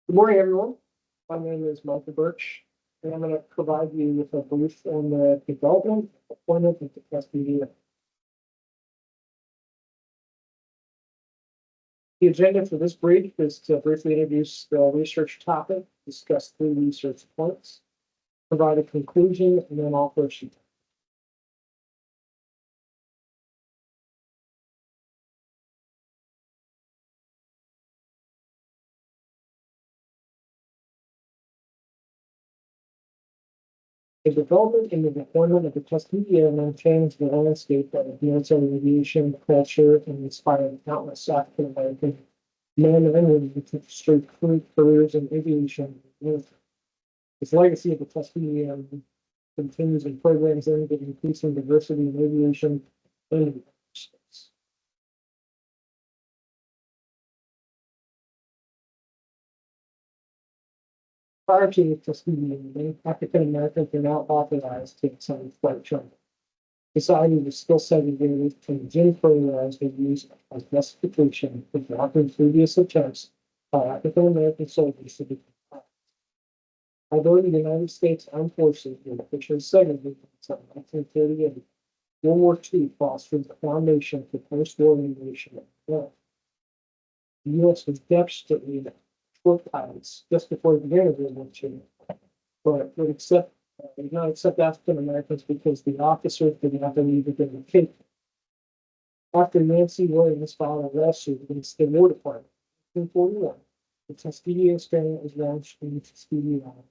Good morning, everyone. My name is Michael Birch, and I'm going to provide you with a brief on the development, deployment, and Tuskegee. The agenda for this brief is to briefly introduce the research topic, discuss three research points, provide a conclusion, and then offer a sheet. The development and the deployment of the Tuskegee Airmen changed the landscape of military aviation, culture, and inspired countless African American men and women to straight careers in aviation. Its legacy of the Tuskegee Airmen continues in programs aimed at increasing diversity in aviation and space. Prior to the Tuskegee Airmen, African Americans were not authorized to attend flight training. Society was still segregated, and Jim Crow laws were used as justification for blocking previous attempts by African American soldiers to become pilots. Although the United States Armed Forces were officially segregated until 1938, World War II fostered the foundation for post-war aviation. The U.S. was desperately short pilots just before the beginning of World War II, but did not accept African Americans because the officers did not believe that they were capable. After Nancy Williams filed a lawsuit against the War Department in 1941, the Tuskegee experiment was launched in Tuskegee Island.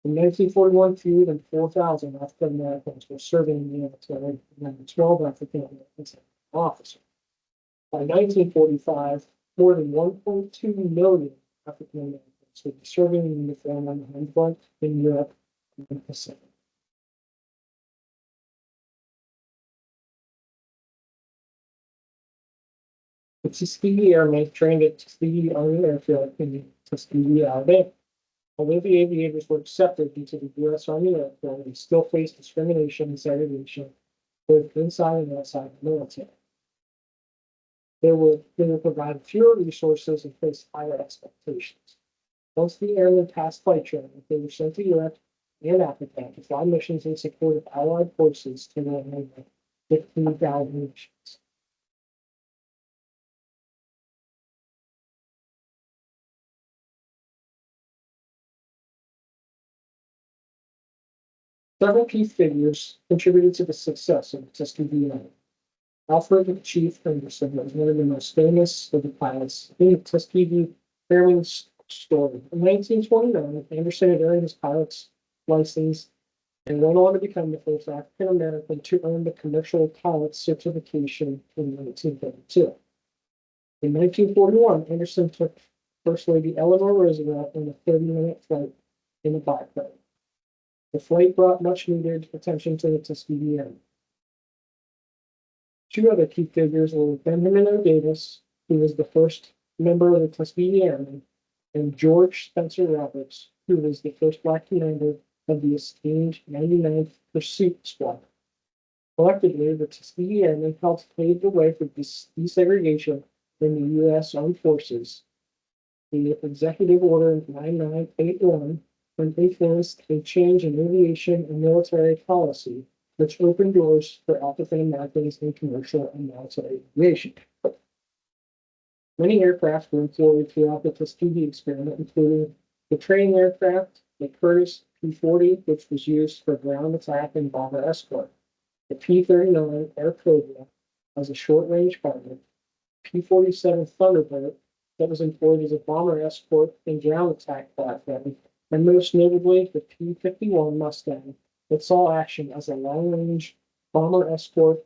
In 1941, fewer than 4,000 African Americans were serving in the military, and 12 African Americans officers. By 1945, more than 1.2 million African Americans would be serving in uniform on the home front in Europe and the Pacific. The Tuskegee Airmen trained at Tuskegee Army Airfield in Tuskegee, Alabama. Although the aviators were accepted into the U.S. Army Airfield, they still faced discrimination and segregation both inside and outside the military. They were provided fewer resources and faced higher expectations. Once the airmen passed flight training, they were sent to Europe and Africa to fly missions in support of Allied forces to over 15,000 missions. Several key figures contributed to the success of the Tuskegee Airmen. Alfred Chief Henderson was one of the most famous of the pilots in the Tuskegee Airmen's story. In 1929, Anderson had earned his pilot's license and went on to become the first African American to earn the commercial pilot certification in 1932. In 1941, Anderson took First Lady Eleanor Roosevelt on a 30-minute flight in a biplane. The flight brought much needed attention to the Tuskegee Airmen. Two other key figures were Benjamin O. Davis, who was the first member of the Tuskegee Airmen, and George Spencer Roberts, who was the first Black commander of the esteemed 99th Pursuit Squadron. Collectively, the Tuskegee Airmen helped pave the way for desegregation in the U.S. Armed Forces. The Executive Order 9981 influenced a change in aviation and military policy, which opened doors for African Americans in commercial and military aviation. Many aircraft were employed throughout the Tuskegee experiment, including the training aircraft, the Curtiss P-40, which was used for ground attack and bomber escort, the P-39 Air Cobra as a short-range fighter, P-47 Thunderbird that was employed as a bomber escort and ground attack platform, and most notably the P-51 Mustang that saw action as a long-range bomber escort.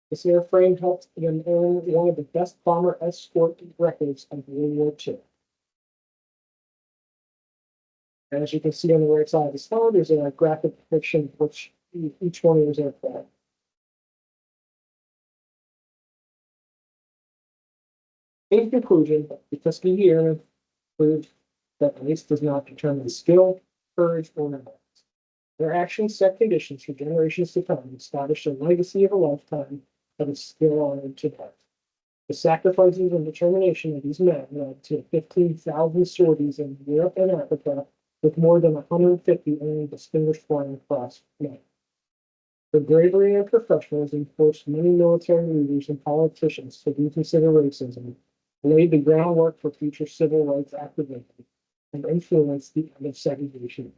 This airframe helped them earn one of the best bomber escort records of World War II. And as you can see on the right side of the slide, there's a graphic depiction of which each one of those aircraft. In conclusion, the Tuskegee Airmen proved that race does not determine skill, courage, or knowledge. Their actions set conditions for generations to come and establish a legacy of a lifetime that is still honored today. The sacrifices and determination of these men led to 15,000 sorties in Europe and Africa, with more than 150 earning distinguished flying cross men. Their bravery and professionalism forced many military leaders and politicians to reconsider racism, laid the groundwork for future civil rights activism, and influenced the end of segregation.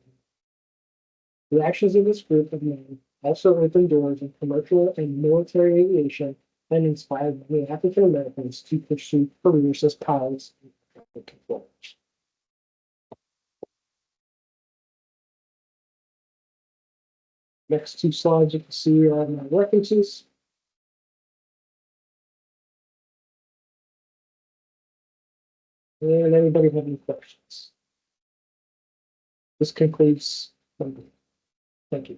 The actions of this group of men also opened doors in commercial and military aviation and inspired many African Americans to pursue careers as pilots and traffic controllers. Next two slides you can see are my references. And anybody have any questions? This concludes. Thank you.